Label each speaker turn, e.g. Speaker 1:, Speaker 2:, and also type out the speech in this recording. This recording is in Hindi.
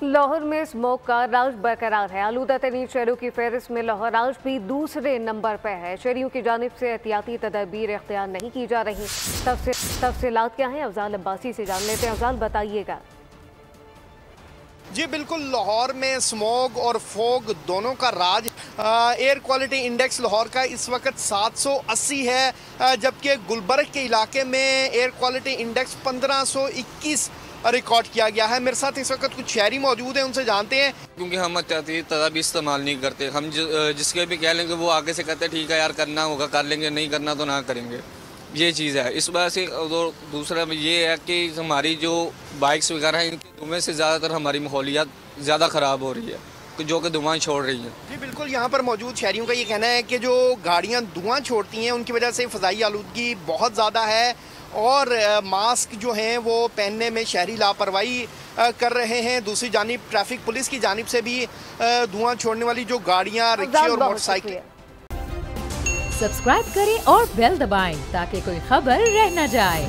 Speaker 1: लाहौर में स्मोक का राज बरकरार है। आलूदा तरीन शहरों की फहरिस्त में लाहौर आज भी दूसरे नंबर पर है। शहरियों की जानिब से एहतियाती तदबीर इख्तियार नहीं की जा रही। तफसीलात क्या हैं, अफजाल अब्बासी से जान लेते हैं। अफजाल, बताइएगा।
Speaker 2: जी बिल्कुल, लाहौर में स्मोग और फोग दोनों का राज। एयर क्वालिटी इंडेक्स लाहौर का इस वक्त 780 है, जबकि गुलबर्ग के इलाके में एयर क्वालिटी इंडेक्स 1521 रिकॉर्ड किया गया है। मेरे साथ इस वक्त कुछ शहरी मौजूद हैं, उनसे जानते हैं।
Speaker 3: क्योंकि हम एहतियाती तदाबीर इस्तेमाल नहीं करते। हम जिसके भी कह लेंगे वो आगे से कहते हैं ठीक है यार, करना होगा कर लेंगे, नहीं करना तो ना करेंगे। ये चीज़ है इस वजह से। दूसरा ये है कि हमारी जो बाइक्स वगैरह हैं, इनके धुएँ से ज़्यादातर हमारी माहौलियात ज़्यादा ख़राब हो रही है, जो कि धुआं छोड़ रही हैं।
Speaker 2: जी बिल्कुल, यहाँ पर मौजूद शहरियों का ये कहना है कि जो गाड़ियाँ धुआं छोड़ती हैं उनकी वजह से फ़ज़ाई आलूदगी बहुत ज़्यादा है और मास्क जो हैं वो पहनने में शहरी लापरवाही कर रहे हैं। दूसरी जानिब ट्रैफिक पुलिस की जानिब से भी धुआं छोड़ने वाली जो गाड़ियाँ, रिक्शे और मोटरसाइकिल।
Speaker 4: सब्सक्राइब करें और बेल दबाएं ताकि कोई खबर रह न जाए।